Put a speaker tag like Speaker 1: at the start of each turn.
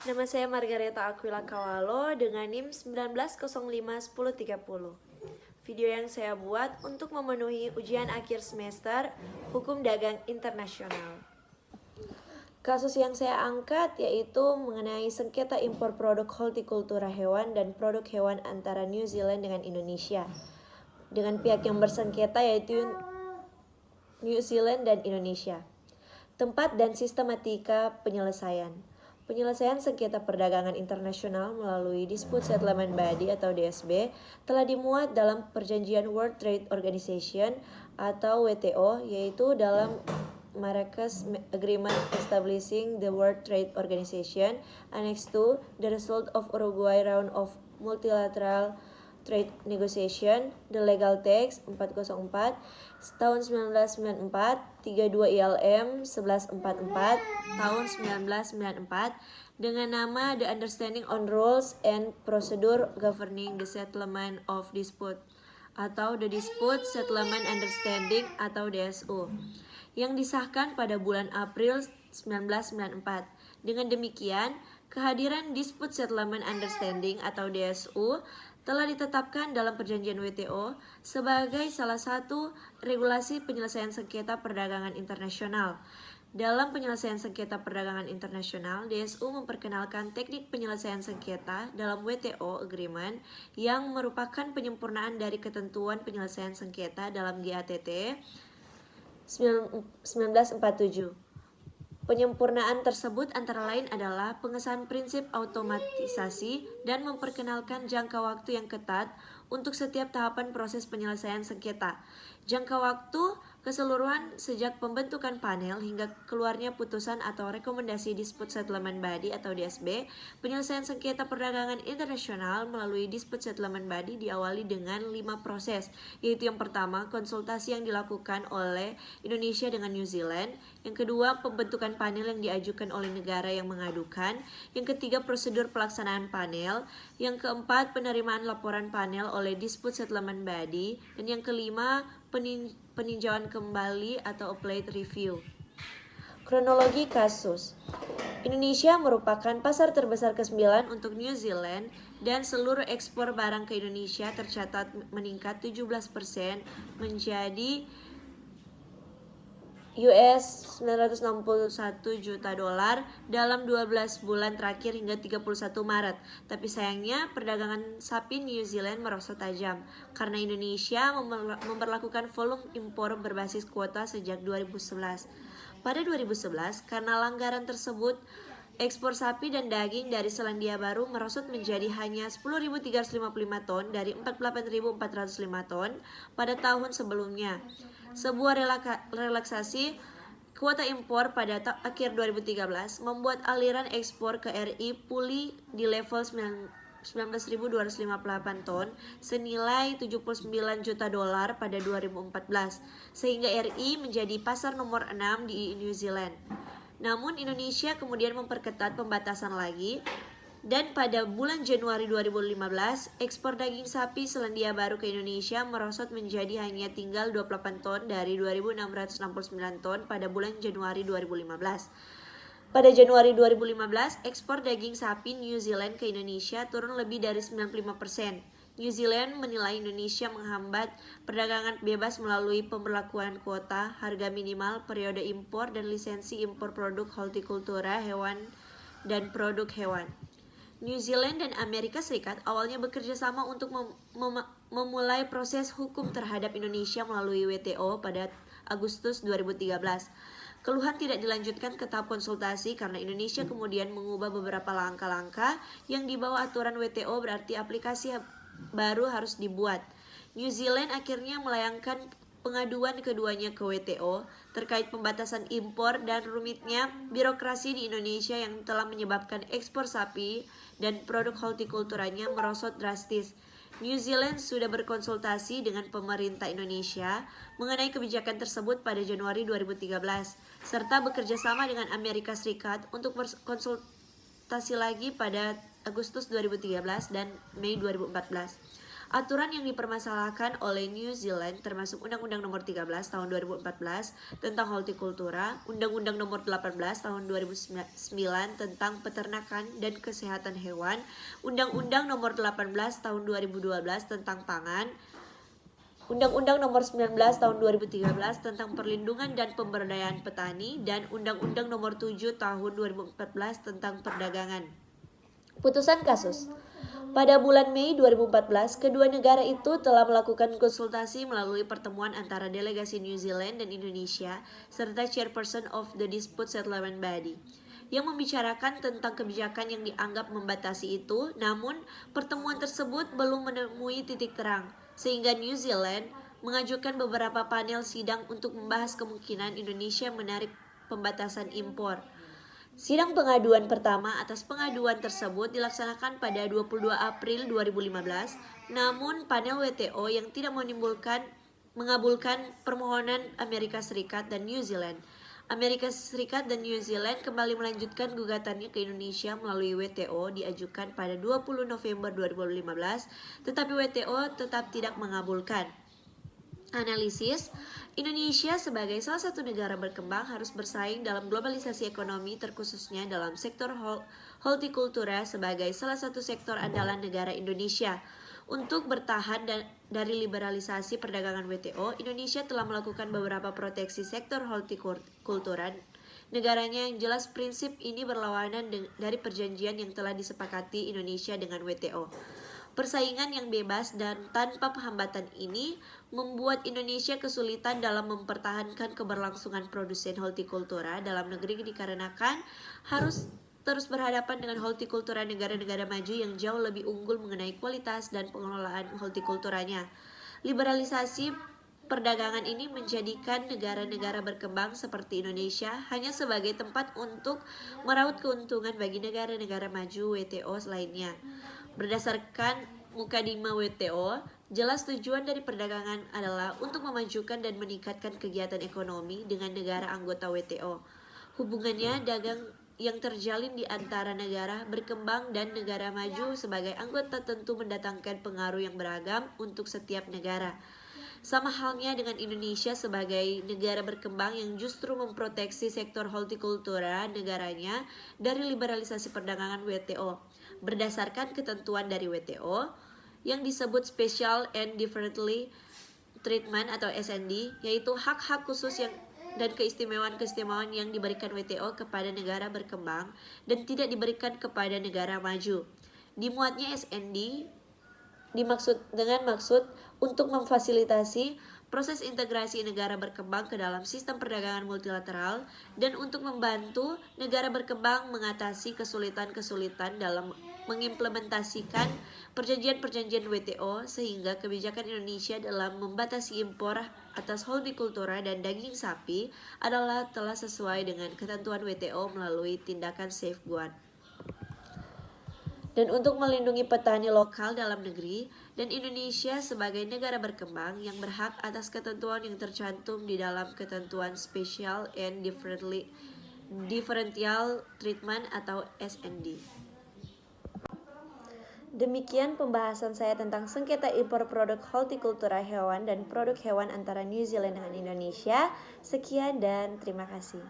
Speaker 1: Nama saya Margareta Aquila Kawalo dengan NIM 19051030. Video yang saya buat untuk memenuhi ujian akhir semester Hukum Dagang Internasional. Kasus yang saya angkat yaitu mengenai sengketa impor produk hortikultura hewan dan produk hewan antara New Zealand dengan Indonesia. Dengan pihak yang bersengketa yaitu New Zealand dan Indonesia. Tempat dan sistematika penyelesaian. Penyelesaian sengketa perdagangan internasional melalui Dispute Settlement Body atau DSB telah dimuat dalam Perjanjian World Trade Organization atau WTO, yaitu dalam Marrakesh Agreement Establishing the World Trade Organization, Annex 2, the result of Uruguay round of multilateral trade negotiation, the legal text 404 tahun 1994, 32 ILM 1144 tahun 1994 dengan nama The Understanding on Rules and Procedure Governing the Settlement of Dispute atau The Dispute Settlement Understanding atau DSU yang disahkan pada bulan April 1994. Dengan demikian, kehadiran Dispute Settlement Understanding atau DSU telah ditetapkan dalam perjanjian WTO sebagai salah satu regulasi penyelesaian sengketa perdagangan internasional. Dalam penyelesaian sengketa perdagangan internasional, DSU memperkenalkan teknik penyelesaian sengketa dalam WTO Agreement yang merupakan penyempurnaan dari ketentuan penyelesaian sengketa dalam GATT 1947. Penyempurnaan tersebut antara lain adalah pengesahan prinsip automatisasi dan memperkenalkan jangka waktu yang ketat untuk setiap tahapan proses penyelesaian sengketa. Jangka waktu keseluruhan sejak pembentukan panel hingga keluarnya putusan atau rekomendasi Dispute Settlement Body atau DSB. Penyelesaian sengketa perdagangan internasional melalui Dispute Settlement Body diawali dengan 5 proses, yaitu yang pertama, konsultasi yang dilakukan oleh Indonesia dengan New Zealand. Yang kedua, pembentukan panel yang diajukan oleh negara yang mengadukan. Yang ketiga, prosedur pelaksanaan panel. Yang keempat, penerimaan laporan panel oleh Dispute Settlement Body. Dan yang kelima, peninjauan kembali atau appellate review. Kronologi kasus. Indonesia merupakan pasar terbesar ke-9 untuk New Zealand dan seluruh ekspor barang ke Indonesia tercatat meningkat 17% menjadi US 961 juta dolar dalam 12 bulan terakhir hingga 31 Maret. Tapi sayangnya perdagangan sapi New Zealand merosot tajam karena Indonesia memperlakukan volume impor berbasis kuota sejak 2011. Pada 2011, karena langgaran tersebut, ekspor sapi dan daging dari Selandia Baru merosot menjadi hanya 10.355 ton dari 48.405 ton pada tahun sebelumnya. Sebuah relaksasi kuota impor pada akhir 2013 membuat aliran ekspor ke RI pulih di level 19.258 ton senilai 79 juta dolar pada 2014, sehingga RI menjadi pasar nomor 6 di New Zealand. Namun Indonesia kemudian memperketat pembatasan lagi, dan pada bulan Januari 2015, ekspor daging sapi Selandia Baru ke Indonesia merosot menjadi hanya tinggal 28 ton dari 2.669 ton pada bulan Januari 2015. Pada Januari 2015, ekspor daging sapi New Zealand ke Indonesia turun lebih dari 95%. New Zealand menilai Indonesia menghambat perdagangan bebas melalui pemberlakuan kuota, harga minimal, periode impor, dan lisensi impor produk hortikultura hewan dan produk hewan. New Zealand dan Amerika Serikat awalnya bekerja sama untuk memulai proses hukum terhadap Indonesia melalui WTO pada Agustus 2013. Keluhan tidak dilanjutkan ke tahap konsultasi karena Indonesia kemudian mengubah beberapa langkah-langkah yang di bawah aturan WTO, berarti aplikasi baru harus dibuat. New Zealand akhirnya melayangkan pengaduan keduanya ke WTO terkait pembatasan impor dan rumitnya birokrasi di Indonesia yang telah menyebabkan ekspor sapi dan produk hortikulturanya merosot drastis. New Zealand sudah berkonsultasi dengan pemerintah Indonesia mengenai kebijakan tersebut pada Januari 2013, serta bekerja sama dengan Amerika Serikat untuk berkonsultasi lagi pada Agustus 2013 dan Mei 2014. Aturan yang dipermasalahkan oleh New Zealand termasuk Undang-Undang Nomor 13 Tahun 2014 tentang Hortikultura, Undang-Undang Nomor 18 Tahun 2009 tentang Peternakan dan Kesehatan Hewan, Undang-Undang Nomor 18 Tahun 2012 tentang Pangan, Undang-Undang Nomor 19 Tahun 2013 tentang Perlindungan dan Pemberdayaan Petani, dan Undang-Undang Nomor 7 Tahun 2014 tentang Perdagangan. Putusan kasus. Pada bulan Mei 2014, kedua negara itu telah melakukan konsultasi melalui pertemuan antara delegasi New Zealand dan Indonesia serta Chairperson of the Dispute Settlement Body yang membicarakan tentang kebijakan yang dianggap membatasi itu. Namun, pertemuan tersebut belum menemui titik terang, sehingga New Zealand mengajukan beberapa panel sidang untuk membahas kemungkinan Indonesia menarik pembatasan impor. Sidang pengaduan pertama atas pengaduan tersebut dilaksanakan pada 22 April 2015, namun panel WTO yang tidak mengabulkan permohonan Amerika Serikat dan New Zealand. Amerika Serikat dan New Zealand kembali melanjutkan gugatannya ke Indonesia melalui WTO diajukan pada 20 November 2015, tetapi WTO tetap tidak mengabulkan. Analisis, Indonesia sebagai salah satu negara berkembang harus bersaing dalam globalisasi ekonomi, terkhususnya dalam sektor hortikultura sebagai salah satu sektor andalan negara Indonesia. Untuk bertahan dari liberalisasi perdagangan WTO, Indonesia telah melakukan beberapa proteksi sektor hortikultura negaranya yang jelas prinsip ini berlawanan dari perjanjian yang telah disepakati Indonesia dengan WTO. Persaingan yang bebas dan tanpa hambatan ini membuat Indonesia kesulitan dalam mempertahankan keberlangsungan produsen hortikultura dalam negeri dikarenakan harus terus berhadapan dengan hortikultura negara-negara maju yang jauh lebih unggul mengenai kualitas dan pengelolaan hortikulturanya. Liberalisasi perdagangan ini menjadikan negara-negara berkembang seperti Indonesia hanya sebagai tempat untuk meraup keuntungan bagi negara-negara maju WTO lainnya. Berdasarkan Mukadimah WTO, jelas tujuan dari perdagangan adalah untuk memajukan dan meningkatkan kegiatan ekonomi dengan negara anggota WTO. Hubungannya dagang yang terjalin di antara negara berkembang dan negara maju sebagai anggota tentu mendatangkan pengaruh yang beragam untuk setiap negara. Sama halnya dengan Indonesia sebagai negara berkembang yang justru memproteksi sektor hortikultura negaranya dari liberalisasi perdagangan WTO. Berdasarkan ketentuan dari WTO yang disebut Special and Differently Treatment atau SND, yaitu hak-hak khusus dan keistimewaan-keistimewaan yang diberikan WTO kepada negara berkembang dan tidak diberikan kepada negara maju. Dimuatnya SND dengan maksud untuk memfasilitasi proses integrasi negara berkembang ke dalam sistem perdagangan multilateral dan untuk membantu negara berkembang mengatasi kesulitan-kesulitan dalam mengimplementasikan perjanjian-perjanjian WTO, sehingga kebijakan Indonesia dalam membatasi impor atas hortikultura dan daging sapi telah sesuai dengan ketentuan WTO melalui tindakan safeguard. Dan untuk melindungi petani lokal dalam negeri dan Indonesia sebagai negara berkembang yang berhak atas ketentuan yang tercantum di dalam ketentuan Special and Differential Treatment atau SND. Demikian pembahasan saya tentang sengketa impor produk hortikultura hewan dan produk hewan antara New Zealand dengan Indonesia. Sekian dan terima kasih.